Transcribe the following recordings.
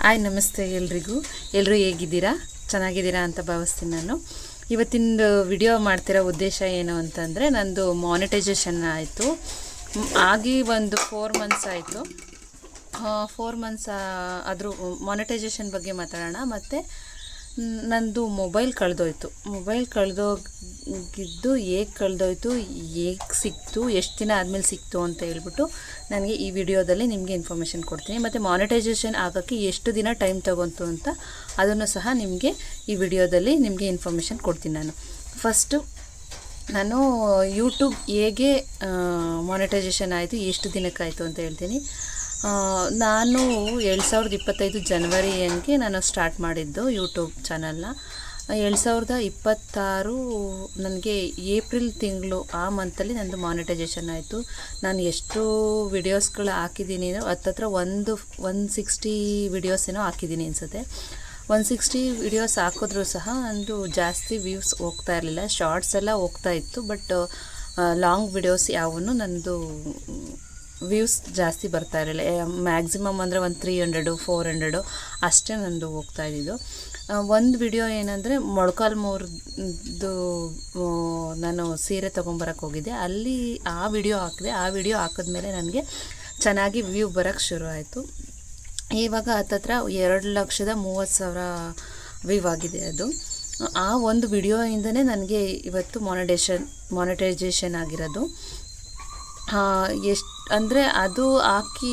Hi ನಮಸ್ತೆ ಎಲ್ಲರೂ ಹೇಗಿದ್ದೀರಾ? ಚೆನ್ನಾಗಿದ್ದೀರಾ ಅಂತ ಭಾವಿಸ್ತೀನಿ. ನಾನು ಇವತ್ತಿನ ವಿಡಿಯೋ ಮಾಡ್ತಿರೋ ಉದ್ದೇಶ ಏನು ಅಂತಂದರೆ, ನಂದು ಮಾನಿಟೈಸೇಷನ್ ಆಯಿತು ಆಗಿ ಒಂದು 4 ಮಂತ್ಸ್ ಆಯಿತು. 4 ಮಂತ್ಸ್ ಆದರೂ ಮಾನಿಟೈಸೇಷನ್ ಬಗ್ಗೆ ಮಾತಾಡೋಣ. ಮತ್ತು ನಂದು ಮೊಬೈಲ್ ಕಳೆದೋಗಿದ್ದು ಹೇಗೆ ಕಳೆದೋಯ್ತು, ಹೇಗೆ ಸಿಕ್ತು, ಎಷ್ಟು ದಿನ ಆದಮೇಲೆ ಸಿಕ್ತು ಅಂತ ಹೇಳ್ಬಿಟ್ಟು ನನಗೆ ಈ ವಿಡಿಯೋದಲ್ಲಿ ನಿಮಗೆ ಇನ್ಫಾರ್ಮೇಷನ್ ಕೊಡ್ತೀನಿ. ಮತ್ತು ಮಾನಿಟೈಸೇಷನ್ ಆಗೋಕ್ಕೆ ಎಷ್ಟು ದಿನ ಟೈಮ್ ತೊಗೊಂತು ಅಂತ ಅದನ್ನು ಸಹ ನಿಮಗೆ ಈ ವಿಡಿಯೋದಲ್ಲಿ ನಿಮಗೆ ಇನ್ಫಾರ್ಮೇಷನ್ ಕೊಡ್ತೀನಿ. ಫಸ್ಟು ನಾನು ಯೂಟ್ಯೂಬ್ ಹೇಗೆ ಮಾನಿಟೈಸೇಷನ್ ಆಯಿತು, ಎಷ್ಟು ದಿನಕ್ಕಾಯಿತು ಅಂತ ಹೇಳ್ತೀನಿ. ನಾನು 2025 ಜನವರಿಯಂಗೆ ನಾನು ಸ್ಟಾರ್ಟ್ ಮಾಡಿದ್ದು ಯೂಟ್ಯೂಬ್ ಚಾನಲ್ನ. 2026 ನನಗೆ ಏಪ್ರಿಲ್ ತಿಂಗಳು ಆ ಮಂತಲ್ಲಿ ನಂದು ಮಾನಿಟೈಸೇಷನ್ ಆಯಿತು. ನಾನು ಎಷ್ಟು ವಿಡಿಯೋಸ್ಗಳು ಹಾಕಿದ್ದೀನಿ ಅಂದರೆ ಹತ್ತತ್ರ 160 ವಿಡಿಯೋಸ್ ಏನೋ ಹಾಕಿದ್ದೀನಿ ಅನಿಸುತ್ತೆ. 160 ವಿಡಿಯೋಸ್ ಹಾಕಿದ್ರೂ ಸಹ ನಂದು ಜಾಸ್ತಿ ವ್ಯೂಸ್ ಹೋಗ್ತಾ ಇರಲಿಲ್ಲ. ಶಾರ್ಟ್ಸ್ ಎಲ್ಲ ಹೋಗ್ತಾ ಇತ್ತು, ಬಟ್ ಲಾಂಗ್ ವಿಡಿಯೋಸ್ ಯಾವೂ ನಂದು ವ್ಯೂಸ್ ಜಾಸ್ತಿ ಬರ್ತಾ ಇರಲಿಲ್ಲ. ಮ್ಯಾಕ್ಸಿಮಮ್ ಅಂದರೆ ಒಂದು 300-400 ಅಷ್ಟೇ ನಂದು ಹೋಗ್ತಾ ಇದ್ದಿದ್ದು. ಒಂದು ವಿಡಿಯೋ ಏನಂದರೆ ಮೊಳಕಾಲ್ಮೂರ್ದು ನಾನು ಸೀರೆ ತೊಗೊಂಬರಕ್ಕೆ ಹೋಗಿದ್ದೆ, ಅಲ್ಲಿ ಆ ವಿಡಿಯೋ ಹಾಕಿದೆ. ಆ ವಿಡಿಯೋ ಹಾಕಿದ್ಮೇಲೆ ನನಗೆ ಚೆನ್ನಾಗಿ ವ್ಯೂ ಬರೋಕ್ಕೆ ಶುರು ಆಯಿತು. ಇವಾಗ ಹತ್ತತ್ರ 2,30,000 ವ್ಯೂ ಆಗಿದೆ. ಅದು ಆ ಒಂದು ವಿಡಿಯೋಯಿಂದನೇ ನನಗೆ ಇವತ್ತು ಮಾನಿಟೈಸೇಷನ್ ಆಗಿರೋದು. ಎಷ್ಟು ಅಂದರೆ ಅದು ಹಾಕಿ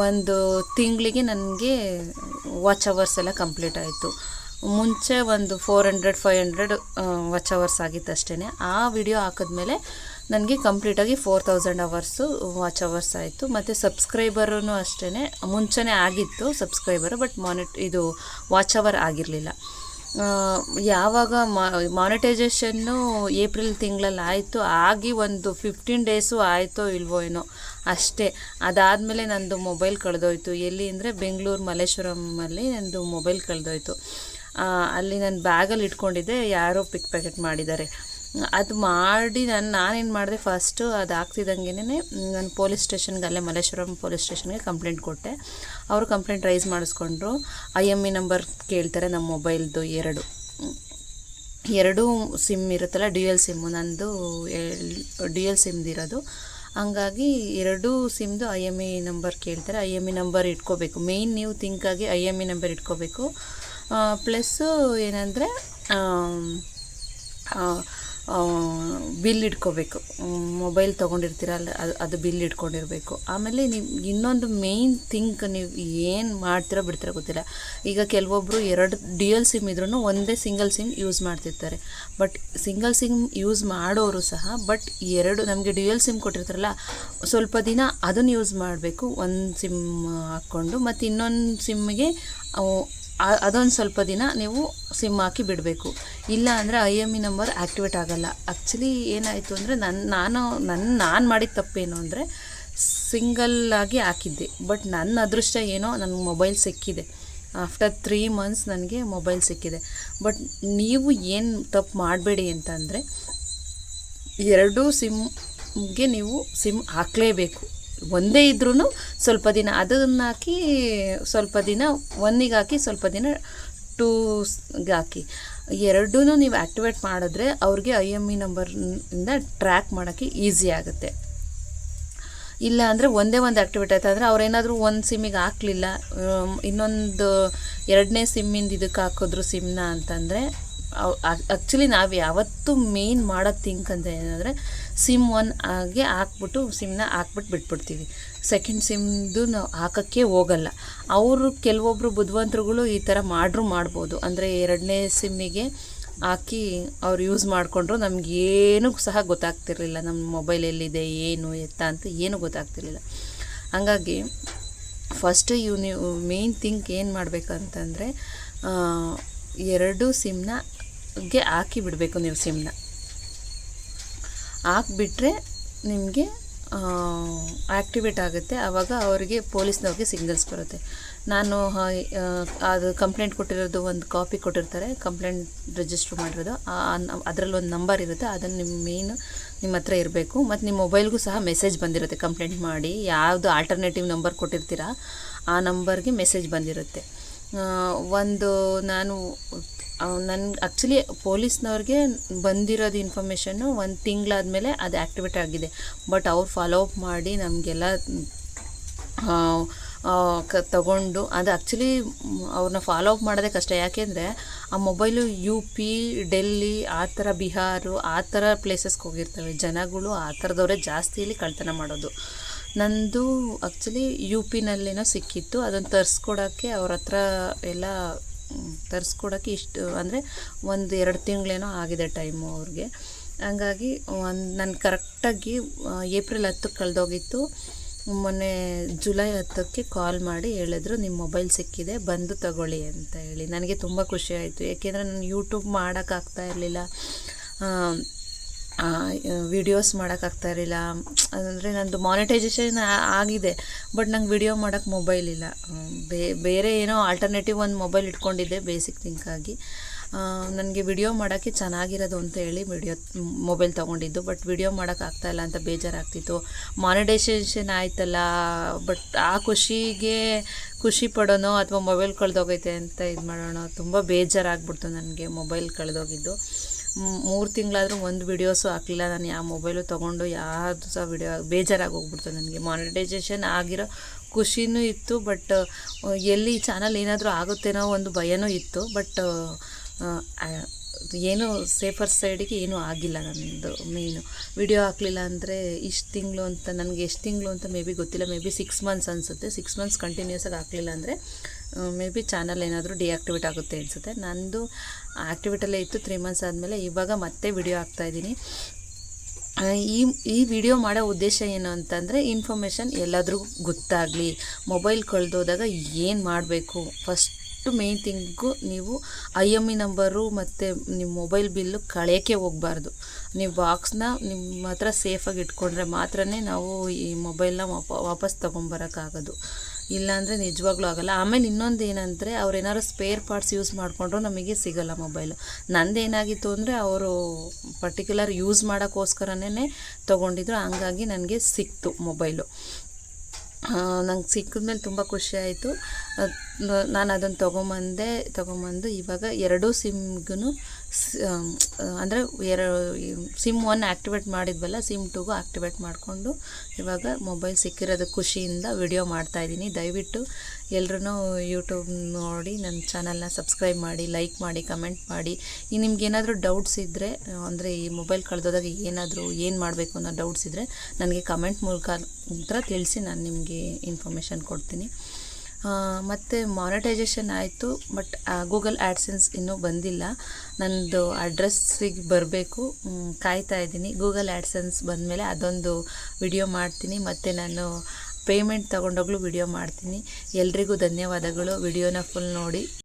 ಒಂದು ತಿಂಗಳಿಗೆ ನನಗೆ ವಾಚ್ ಅವರ್ಸ್ ಎಲ್ಲ ಕಂಪ್ಲೀಟ್ ಆಯಿತು. ಮುಂಚೆ ಒಂದು 400-500 ವಾಚ್ ಅವರ್ಸ್ ಆಗಿತ್ತು ಅಷ್ಟೇ. ಆ ವಿಡಿಯೋ ಹಾಕಿದ್ಮೇಲೆ ನನಗೆ ಕಂಪ್ಲೀಟಾಗಿ 4,000 ಅವರ್ಸು ವಾಚ್ ಅವರ್ಸ್ ಆಯಿತು. ಮತ್ತು ಸಬ್ಸ್ಕ್ರೈಬರೂ ಅಷ್ಟೇ, ಮುಂಚೆನೇ ಆಗಿತ್ತು ಸಬ್ಸ್ಕ್ರೈಬರು, ಬಟ್ ಇದು ವಾಚ್ ಅವರ್ ಆಗಿರಲಿಲ್ಲ. ಯಾವಾಗ ಮಾನಿಟೈಸೇಷನ್ನು ಏಪ್ರಿಲ್ ತಿಂಗಳಲ್ಲಿ ಆಯಿತು, ಆಗಿ ಒಂದು 15 ಡೇಸು ಆಯಿತೋ ಇಲ್ವೋ ಏನೋ ಅಷ್ಟೇ. ಅದಾದಮೇಲೆ ನಂದು ಮೊಬೈಲ್ ಕಳೆದೋಯ್ತು. ಎಲ್ಲಿ ಅಂದರೆ ಬೆಂಗಳೂರು ಮಲ್ಲೇಶ್ವರಮಲ್ಲಿ ನಂದು ಮೊಬೈಲ್ ಕಳೆದೋಯ್ತು. ಅಲ್ಲಿ ನಾನು ಬ್ಯಾಗಲ್ಲಿ ಇಟ್ಕೊಂಡಿದ್ದೆ, ಯಾರೋ ಪಿಕ್ ಪ್ಯಾಕೆಟ್ ಮಾಡಿದ್ದಾರೆ. ಅದು ಮಾಡಿ ನಾನೇನು ಮಾಡಿದೆ, ಫಸ್ಟು ಅದು ಆಗ್ತಿದ್ದಂಗೆ ನಾನು ಪೊಲೀಸ್ ಸ್ಟೇಷನ್ಗೆ, ಅಲ್ಲೇ ಮಲ್ಲೇಶ್ವರಂ ಪೊಲೀಸ್ ಸ್ಟೇಷನ್ಗೆ ಕಂಪ್ಲೇಂಟ್ ಕೊಟ್ಟೆ. ಅವರು ಕಂಪ್ಲೇಂಟ್ ರೈಸ್ ಮಾಡಿಸ್ಕೊಂಡ್ರು. IME ನಂಬರ್ ಕೇಳ್ತಾರೆ ನಮ್ಮ ಮೊಬೈಲ್ದು. ಎರಡು ಸಿಮ್ ಇರುತ್ತಲ್ಲ, ಡ್ಯುಯಲ್ ಸಿಮ್ಮು. ನಂದು ಡ್ಯುಯಲ್ ಸಿಮ್ದಿರೋದು, ಹಂಗಾಗಿ 2 ಸಿಮ್ದು IME ನಂಬರ್ ಕೇಳ್ತಾರೆ. IME ನಂಬರ್ ಇಟ್ಕೋಬೇಕು. ಮೇಯ್ನ್ ನೀವು ಥಿಂಕಾಗಿ IME ನಂಬರ್ ಇಟ್ಕೋಬೇಕು. ಪ್ಲಸ್ಸು ಏನಂದರೆ ಬಿಲ್ ಇಟ್ಕೋಬೇಕು. ಮೊಬೈಲ್ ತೊಗೊಂಡಿರ್ತೀರಲ್ಲ, ಅದು ಬಿಲ್ ಇಟ್ಕೊಂಡಿರಬೇಕು. ಆಮೇಲೆ ನೀವು ಇನ್ನೊಂದು ಮೇಯ್ನ್ ಥಿಂಕ್, ನೀವು ಏನು ಮಾಡ್ತಿರೋ ಬಿಡ್ತಿರೋ ಗೊತ್ತಿಲ್ಲ. ಈಗ ಕೆಲವೊಬ್ಬರು 2 ಡ್ಯುಯಲ್ ಸಿಮ್ ಇದ್ರೂ ಒಂದೇ ಸಿಂಗಲ್ ಸಿಮ್ ಯೂಸ್ ಮಾಡ್ತಿರ್ತಾರೆ. ಬಟ್ ಸಿಂಗಲ್ ಸಿಮ್ ಯೂಸ್ ಮಾಡೋರು ಸಹ, ಬಟ್ ನಮಗೆ ಡ್ಯುಯಲ್ ಸಿಮ್ ಕೊಟ್ಟಿರ್ತಾರಲ್ಲ, ಸ್ವಲ್ಪ ದಿನ ಅದನ್ನು ಯೂಸ್ ಮಾಡಬೇಕು, ಒಂದು ಸಿಮ್ ಹಾಕ್ಕೊಂಡು. ಮತ್ತು ಇನ್ನೊಂದು ಸಿಮ್ಮಿಗೆ ಅದೊಂದು ಸ್ವಲ್ಪ ದಿನ ನೀವು ಸಿಮ್ ಹಾಕಿ ಬಿಡಬೇಕು. ಇಲ್ಲ ಅಂದರೆ IME ನಂಬರ್ ಆ್ಯಕ್ಟಿವೇಟ್ ಆಗೋಲ್ಲ. ಆ್ಯಕ್ಚುಲಿ ಏನಾಯಿತು ಅಂದರೆ, ನಾನು ಮಾಡಿದ ತಪ್ಪೇನು ಅಂದರೆ, ಸಿಂಗಲ್ಲಾಗಿ ಹಾಕಿದ್ದೆ. ಬಟ್ ನನ್ನ ಅದೃಷ್ಟ ಏನೋ, ನನಗೆ ಮೊಬೈಲ್ ಸಿಕ್ಕಿದೆ. ಆಫ್ಟರ್ 3 ಮಂತ್ಸ್ ನನಗೆ ಮೊಬೈಲ್ ಸಿಕ್ಕಿದೆ. ಬಟ್ ನೀವು ಏನು ತಪ್ಪು ಮಾಡಬೇಡಿ ಅಂತಂದರೆ, 2 ಸಿಮ್ಗೆ ನೀವು ಸಿಮ್ ಹಾಕಲೇಬೇಕು. ಒಂದೇ ಇದ್ರೂ ಸ್ವಲ್ಪ ದಿನ ಅದನ್ನು ಹಾಕಿ, ಸ್ವಲ್ಪ ದಿನ ಒನ್ನಿಗೆ ಹಾಕಿ, ಸ್ವಲ್ಪ ದಿನ 2ಗೆ ಹಾಕಿ. 2 ನೀವು ಆ್ಯಕ್ಟಿವೇಟ್ ಮಾಡಿದ್ರೆ ಅವ್ರಿಗೆ IME ನಂಬರಿಂದ ಟ್ರ್ಯಾಕ್ ಮಾಡೋಕ್ಕೆ ಈಸಿ ಆಗುತ್ತೆ. ಇಲ್ಲ ಅಂದರೆ ಒಂದೇ ಒಂದು ಆ್ಯಕ್ಟಿವೇಟ್ ಆಯ್ತು ಅಂದರೆ, ಅವ್ರೇನಾದರೂ ಒಂದು ಸಿಮ್ಮಿಗೆ ಹಾಕಲಿಲ್ಲ, ಇನ್ನೊಂದು 2ನೇ ಸಿಮ್ಮಿಂದ ಇದಕ್ಕೆ ಹಾಕಿದ್ರು ಸಿಮ್ನ ಅಂತಂದರೆ, ಆ್ಯಕ್ಚುಲಿ ನಾವು ಯಾವತ್ತೂ ಮೇನ್ ಮಾಡೋ ಥಿಂಕ್ ಅಂತ ಏನಂದರೆ, ಸಿಮ್ 1 ಆಗಿ ಹಾಕ್ಬಿಟ್ಟು ಸಿಮ್ನ ಹಾಕ್ಬಿಟ್ಟು ಬಿಟ್ಬಿಡ್ತೀವಿ. ಸೆಕೆಂಡ್ ಸಿಮ್ದು ನಾವು ಹಾಕೋಕ್ಕೆ ಹೋಗಲ್ಲ. ಕೆಲವೊಬ್ಬರು ಬುದ್ಧಿವಂತರುಗಳು ಈ ಥರ ಮಾಡ್ಬೋದು. ಅಂದರೆ 2ನೇ ಸಿಮ್ಮಿಗೆ ಹಾಕಿ ಅವ್ರು ಯೂಸ್ ಮಾಡಿಕೊಂಡ್ರು, ನಮಗೇನೂ ಸಹ ಗೊತ್ತಾಗ್ತಿರ್ಲಿಲ್ಲ, ನಮ್ಮ ಮೊಬೈಲ್ ಎಲ್ಲಿದೆ, ಏನು ಎತ್ತ ಅಂತ ಏನೂ ಗೊತ್ತಾಗ್ತಿರ್ಲಿಲ್ಲ. ಹಾಗಾಗಿ ಫಸ್ಟ್ ನೀವು ಮೇನ್ ಥಿಂಕ್ ಏನು ಮಾಡಬೇಕಂತಂದರೆ, 2 ಸಿಮ್ಗೆ ಹಾಕಿ ಬಿಡಬೇಕು. ನೀವು ಸಿಮ್ನ ಹಾಕಿಬಿಟ್ರೆ ನಿಮಗೆ ಆ್ಯಕ್ಟಿವೇಟ್ ಆಗುತ್ತೆ. ಆವಾಗ ಅವರಿಗೆ ಪೊಲೀಸ್ನವ್ರಿಗೆ ಸಿಗ್ನಲ್ಸ್ ಬರುತ್ತೆ. ನಾನು ಅದು ಕಂಪ್ಲೇಂಟ್ ಕೊಟ್ಟಿರೋದು ಒಂದು ಕಾಪಿ ಕೊಟ್ಟಿರ್ತಾರೆ, ಕಂಪ್ಲೇಂಟ್ ರಿಜಿಸ್ಟ್ರ್ ಮಾಡಿರೋದು. ಅದರಲ್ಲಿ ಒಂದು ನಂಬರ್ ಇರುತ್ತೆ, ಅದನ್ನು ನಿಮ್ಮ ಹತ್ರ ಇರಬೇಕು. ಮತ್ತು ನಿಮ್ಮ ಮೊಬೈಲ್ಗೂ ಸಹ ಮೆಸೇಜ್ ಬಂದಿರುತ್ತೆ, ಕಂಪ್ಲೇಂಟ್ ಮಾಡಿ ಯಾವುದು ಆಲ್ಟರ್ನೇಟಿವ್ ನಂಬರ್ ಕೊಟ್ಟಿರ್ತೀರ ಆ ನಂಬರ್ಗೆ ಮೆಸೇಜ್ ಬಂದಿರುತ್ತೆ. ನಾನು ಆ್ಯಕ್ಚುಲಿ ಪೊಲೀಸ್ನವ್ರಿಗೆ ಬಂದಿರೋದು ಇನ್ಫಾರ್ಮೇಷನ್ನು 1 ತಿಂಗಳಾದಮೇಲೆ ಅದು ಆ್ಯಕ್ಟಿವೇಟ್ ಆಗಿದೆ. ಬಟ್ ಅವ್ರು ಫಾಲೋ ಅಪ್ ಮಾಡಿ ನಮಗೆಲ್ಲ ತಗೊಂಡು ಅದು ಆ್ಯಕ್ಚುಲಿ ಅವ್ರನ್ನ ಫಾಲೋ ಅಪ್ ಮಾಡೋದೇ ಕಷ್ಟ. ಯಾಕೆಂದರೆ ಆ ಮೊಬೈಲು UP, ಡೆಲ್ಲಿ, ಆ ಥರ ಬಿಹಾರು, ಆ ಥರ ಪ್ಲೇಸಸ್ಗೆ ಹೋಗಿರ್ತವೆ. ಜನಗಳು ಆ ಥರದವರೇ ಜಾಸ್ತಿ ಇಲ್ಲಿ ಕಳ್ತನ ಮಾಡೋದು. ನಂದು ಆ್ಯಕ್ಚುಲಿ UPನಲ್ಲೇನೋ ಸಿಕ್ಕಿತ್ತು. ಅದನ್ನು ತರಿಸ್ಕೊಡೋಕ್ಕೆ ಅವ್ರ ಹತ್ರ ಎಲ್ಲ ತರಿಸ್ಕೊಡೋಕ್ಕೆ ಇಷ್ಟು ಅಂದರೆ 1-2 ತಿಂಗಳೇನೋ ಆಗಿದೆ ಟೈಮು ಅವ್ರಿಗೆ. ಹಂಗಾಗಿ ನಾನು ಕರೆಕ್ಟಾಗಿ ಏಪ್ರಿಲ್ 10ಕ್ಕೆ ಕಳೆದೋಗಿತ್ತು. ಮೊನ್ನೆ ಜುಲೈ 10ಕ್ಕೆ ಕಾಲ್ ಮಾಡಿ ಹೇಳಿದ್ರು, ನಿಮ್ಮ ಮೊಬೈಲ್ ಸಿಕ್ಕಿದೆ, ಬಂದು ತಗೊಳ್ಳಿ ಅಂತ ಹೇಳಿ. ನನಗೆ ತುಂಬ ಖುಷಿ ಆಯಿತು. ಏಕೆಂದರೆ ನಾನು ಯೂಟ್ಯೂಬ್ ಮಾಡೋಕ್ಕಾಗ್ತಾ ಇರಲಿಲ್ಲ, ವಿಡಿಯೋಸ್ ಮಾಡೋಕ್ಕಾಗ್ತಾ ಇರಲಿಲ್ಲ. ಅಂದರೆ ನಂದು ಮಾನಿಟೈಸೇಷನ್ ಆಗಿದೆ, ಬಟ್ ನಂಗೆ ವಿಡಿಯೋ ಮಾಡೋಕ್ಕೆ ಮೊಬೈಲ್ ಇಲ್ಲ. ಬೇರೆ ಏನೋ ಆಲ್ಟರ್ನೇಟಿವ್ ಒಂದು ಮೊಬೈಲ್ ಇಟ್ಕೊಂಡಿದ್ದೆ ಬೇಸಿಕ್ ಥಿಂಕಾಗಿ. ನನಗೆ ವಿಡಿಯೋ ಮಾಡೋಕ್ಕೆ ಚೆನ್ನಾಗಿರೋದು ಅಂತ ಹೇಳಿ ಮೊಬೈಲ್ ತೊಗೊಂಡಿದ್ದು. ಬಟ್ ವಿಡಿಯೋ ಮಾಡೋಕ್ಕಾಗ್ತಾಯಿಲ್ಲ ಅಂತ ಬೇಜಾರಾಗ್ತಿತ್ತು. ಮಾನಿಟೈಸೇಷನ್ ಆಯ್ತಲ್ಲ, ಬಟ್ ಆ ಖುಷಿ ಪಡೋನೋ ಅಥವಾ ಮೊಬೈಲ್ ಕಳೆದೋಗೈತೆ ಅಂತ ಇದು ಮಾಡೋಣ, ತುಂಬ ಬೇಜಾರಾಗ್ಬಿಡ್ತು ನನಗೆ ಮೊಬೈಲ್ ಕಳೆದೋಗಿದ್ದು. 3 ತಿಂಗಳಾದರೂ ಒಂದು ವೀಡಿಯೋಸು ಹಾಕಲಿಲ್ಲ ನಾನು. ಯಾವ ಮೊಬೈಲು ತೊಗೊಂಡು ಯಾವುದು ಸಹ ವಿಡಿಯೋ ಬೇಜಾರಾಗಿ ಹೋಗ್ಬಿಡ್ತು ನನಗೆ. ಮಾನಿಟೈಸೇಷನ್ ಆಗಿರೋ ಖುಷಿನೂ ಇತ್ತು, ಬಟ್ ಎಲ್ಲಿ ಚಾನಲ್ ಏನಾದರೂ ಆಗುತ್ತೇನೋ ಒಂದು ಭಯನೂ ಇತ್ತು. ಬಟ್ ಏನೂ ಸೇಫರ್ ಸೈಡಿಗೆ ಏನೂ ಆಗಿಲ್ಲ. ನನ್ನದು ಮೇಯ್ನು ವಿಡಿಯೋ ಹಾಕಲಿಲ್ಲ ಅಂದರೆ ಇಷ್ಟು ತಿಂಗಳು ಅಂತ, ನನಗೆ ಎಷ್ಟು ತಿಂಗಳು ಅಂತ ಮೇ ಬಿ ಗೊತ್ತಿಲ್ಲ, ಮೇ ಬಿ 6 ಮಂತ್ಸ್ ಅನಿಸುತ್ತೆ. 6 ಮಂತ್ಸ್ ಕಂಟಿನ್ಯೂಸಾಗಿ ಹಾಕಲಿಲ್ಲ ಅಂದರೆ ಮೇ ಬಿ ಚಾನಲ್ ಏನಾದರೂ ಡಿಆಕ್ಟಿವೇಟ್ ಆಗುತ್ತೆ ಅನಿಸುತ್ತೆ. ನಂದು ಆ್ಯಕ್ಟಿವೇಟಲ್ಲೇ ಇತ್ತು 3 ಮಂತ್ಸ್ ಆದಮೇಲೆ. ಇವಾಗ ಮತ್ತೆ ವಿಡಿಯೋ ಹಾಕ್ತಾಯಿದ್ದೀನಿ. ಈ ವಿಡಿಯೋ ಮಾಡೋ ಉದ್ದೇಶ ಏನು ಅಂತಂದರೆ, ಇನ್ಫಾರ್ಮೇಷನ್ ಎಲ್ಲಾದ್ರೂ ಗೊತ್ತಾಗಲಿ. ಮೊಬೈಲ್ ಕಳೆದೋದಾಗ ಏನು ಮಾಡಬೇಕು, ಫಸ್ಟು ಮೇಯ್ನ್ ಥಿಂಗು ನೀವು IME ನಂಬರು ಮತ್ತು ನಿಮ್ಮ ಮೊಬೈಲ್ ಬಿಲ್ಲು ಕಳೆಯೋಕ್ಕೆ ಹೋಗಬಾರ್ದು. ನೀವು ಬಾಕ್ಸ್ನ ನಿಮ್ಮ ಹತ್ರ ಸೇಫಾಗಿ ಇಟ್ಕೊಂಡ್ರೆ ಮಾತ್ರ ನಾವು ಈ ಮೊಬೈಲ್ನ ವಾಪಸ್ ತೊಗೊಂಬರೋಕ್ಕಾಗೋದು. ಇಲ್ಲಾಂದರೆ ನಿಜವಾಗ್ಲೂ ಆಗೋಲ್ಲ. ಆಮೇಲೆ ಇನ್ನೊಂದು ಏನಂದರೆ, ಅವ್ರೇನಾದ್ರು ಸ್ಪೇರ್ ಪಾರ್ಟ್ಸ್ ಯೂಸ್ ಮಾಡಿಕೊಂಡ್ರು ನಮಗೆ ಸಿಗೋಲ್ಲ ಮೊಬೈಲು. ನಂದೇನಾಗಿತ್ತು ಅಂದರೆ, ಅವರು ಪರ್ಟಿಕ್ಯುಲರ್ ಯೂಸ್ ಮಾಡೋಕ್ಕೋಸ್ಕರನೇ ತೊಗೊಂಡಿದ್ರು, ಹಂಗಾಗಿ ನನಗೆ ಸಿಕ್ತು ಮೊಬೈಲು. ನಂಗೆ ಸಿಕ್ಕಿದ್ಮೇಲೆ ತುಂಬ ಖುಷಿ ಆಯಿತು. ನಾನು ಅದನ್ನು ತೊಗೊಂಬಂದು ಇವಾಗ 2 ಸಿಮ್ಗೂ ಅಂದರೆ ಸಿಮ್ 1 ಆ್ಯಕ್ಟಿವೇಟ್ ಮಾಡಿದ್ವಲ್ಲ, ಸಿಮ್ 2ಗೂ ಆ್ಯಕ್ಟಿವೇಟ್ ಮಾಡಿಕೊಂಡು ಇವಾಗ ಮೊಬೈಲ್ ಸಿಕ್ಕಿರೋದು ಖುಷಿಯಿಂದ ವಿಡಿಯೋ ಮಾಡ್ತಾಯಿದ್ದೀನಿ. ದಯವಿಟ್ಟು ಎಲ್ಲರೂ ಯೂಟ್ಯೂಬ್ ನೋಡಿ ನನ್ನ ಚಾನಲ್ನ ಸಬ್ಸ್ಕ್ರೈಬ್ ಮಾಡಿ, ಲೈಕ್ ಮಾಡಿ, ಕಮೆಂಟ್ ಮಾಡಿ. ನಿಮ್ಗೇನಾದರೂ ಡೌಟ್ಸ್ ಇದ್ದರೆ, ಅಂದರೆ ಈ ಮೊಬೈಲ್ ಕಳೆದೋದಾಗ ಏನು ಮಾಡಬೇಕು ಅನ್ನೋ ಡೌಟ್ಸ್ ಇದ್ದರೆ ನನಗೆ ಕಮೆಂಟ್ ಮುಖಾಂತರ ತಿಳಿಸಿ, ನಾನು ನಿಮಗೆ ಇನ್ಫಾರ್ಮೇಷನ್ ಕೊಡ್ತೀನಿ. ಮತ್ತು ಮಾನಿಟೈಸೇಷನ್ ಆಯಿತು, ಬಟ್ ಗೂಗಲ್ ಆ್ಯಡ್ಸೆನ್ಸ್ ಇನ್ನೂ ಬಂದಿಲ್ಲ. ನನ್ನದು ಅಡ್ರೆಸ್ಸಿಗೆ ಬರಬೇಕು, ಕಾಯ್ತಾ ಇದ್ದೀನಿ. ಗೂಗಲ್ ಆ್ಯಡ್ಸೆನ್ಸ್ ಬಂದಮೇಲೆ ಅದೊಂದು ವಿಡಿಯೋ ಮಾಡ್ತೀನಿ. ಮತ್ತು ನಾನು ಪೇಮೆಂಟ್ ತೊಗೊಂಡೋಗ್ಲೂ ವಿಡಿಯೋ ಮಾಡ್ತೀನಿ. ಎಲ್ರಿಗೂ ಧನ್ಯವಾದಗಳು. ವಿಡಿಯೋನ ಫುಲ್ ನೋಡಿ.